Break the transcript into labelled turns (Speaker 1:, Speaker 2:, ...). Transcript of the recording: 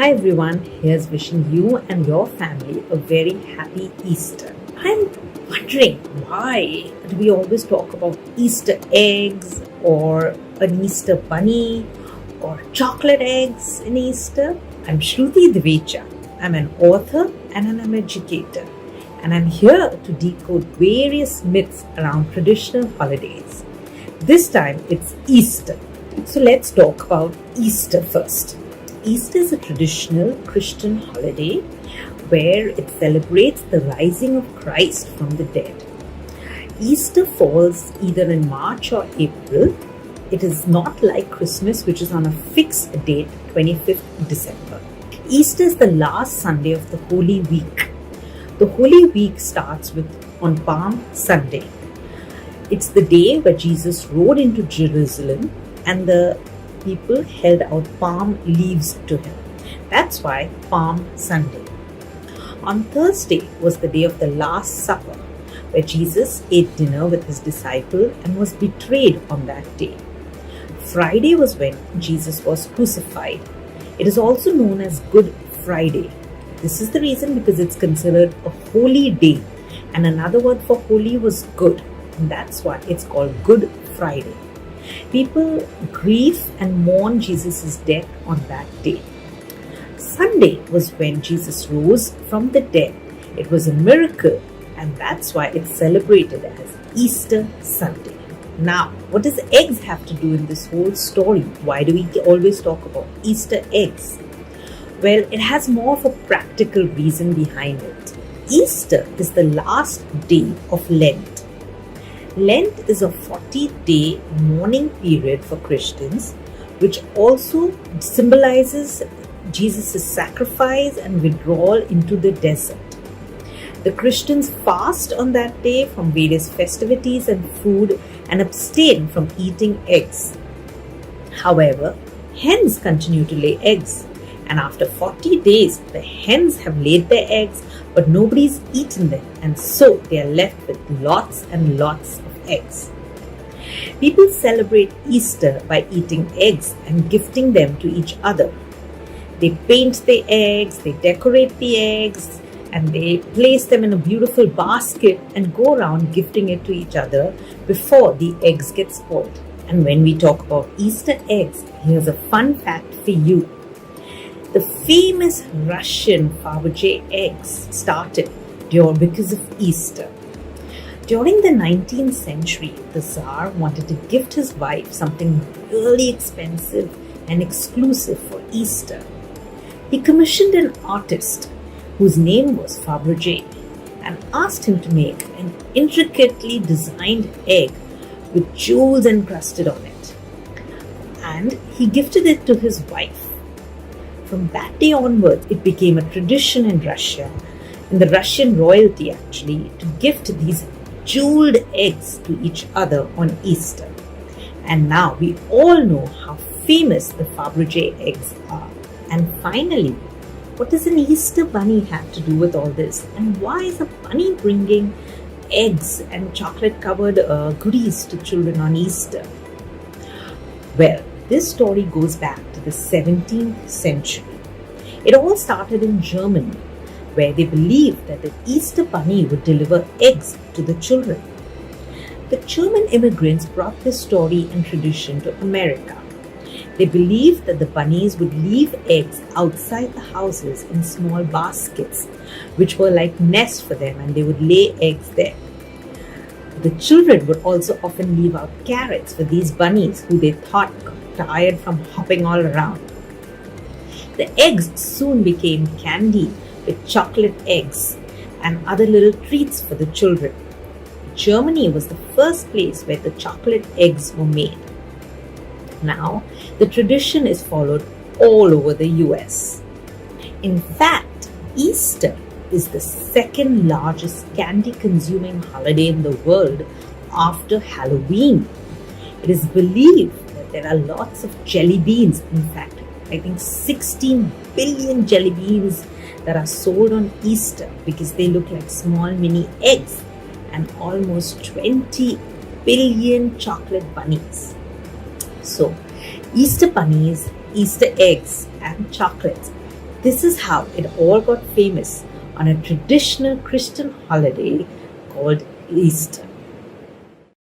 Speaker 1: Hi everyone, here's wishing you and your family a very happy Easter. I'm wondering, why do we always talk about Easter eggs or an Easter bunny or chocolate eggs in Easter? I'm Shruti Divecha. I'm an author and an educator, and I'm here to decode various myths around traditional holidays. This time it's Easter. So let's talk about Easter first. Easter is a traditional Christian holiday where it celebrates the rising of Christ from the dead. Easter falls either in March or April. It is not like Christmas, which is on a fixed date, 25th December. Easter is the last Sunday of the Holy Week. The Holy Week starts on Palm Sunday. It's the day where Jesus rode into Jerusalem and the people held out palm leaves to him. That's why Palm Sunday. On Thursday was the day of the Last Supper, where Jesus ate dinner with his disciples and was betrayed on that day. Friday was when Jesus was crucified. It is also known as Good Friday. This is the reason because it's considered a holy day, and another word for holy was good, and that's why it's called Good Friday. People grieve and mourn Jesus' death on that day. Sunday was when Jesus rose from the dead. It was a miracle, and that's why it's celebrated as Easter Sunday. Now, what does eggs have to do in this whole story? Why do we always talk about Easter eggs? Well, it has more of a practical reason behind it. Easter is the last day of Lent. Lent is a 40-day mourning period for Christians, which also symbolizes Jesus' sacrifice and withdrawal into the desert. The Christians fast on that day from various festivities and food and abstain from eating eggs. However, hens continue to lay eggs, and after 40 days, the hens have laid their eggs, but nobody's eaten them, and so they are left with lots and lots of eggs. People celebrate Easter by eating eggs and gifting them to each other. They paint the eggs, they decorate the eggs, and they place them in a beautiful basket and go around gifting it to each other before the eggs get spoiled. And when we talk about Easter eggs, here's a fun fact for you. The famous Russian Fabergé eggs started because of Easter. During the 19th century, the Tsar wanted to gift his wife something really expensive and exclusive for Easter. He commissioned an artist whose name was Fabergé and asked him to make an intricately designed egg with jewels encrusted on it. And he gifted it to his wife. From that day onwards, it became a tradition in Russia, in the Russian royalty actually, to gift these jeweled eggs to each other on Easter. And now we all know how famous the Fabergé eggs are. And finally, what does an Easter bunny have to do with all this? And why is a bunny bringing eggs and chocolate-covered goodies to children on Easter? Well, this story goes back to the 17th century. It all started in Germany, where they believed that the Easter bunny would deliver eggs to the children. The German immigrants brought this story and tradition to America. They believed that the bunnies would leave eggs outside the houses in small baskets, which were like nests for them, and they would lay eggs there. The children would also often leave out carrots for these bunnies who they thought got tired from hopping all around. The eggs soon became candy with chocolate eggs and other little treats for the children. Germany was the first place where the chocolate eggs were made. Now, the tradition is followed all over the US. In fact, Easter is the second largest candy-consuming holiday in the world after Halloween. It is believed that there are lots of jelly beans. In fact, I think 16 billion jelly beans that are sold on Easter because they look like small mini eggs, and almost 20 billion chocolate bunnies. So, Easter bunnies, Easter eggs, and chocolates This is how it all got famous on a traditional Christian holiday called Easter.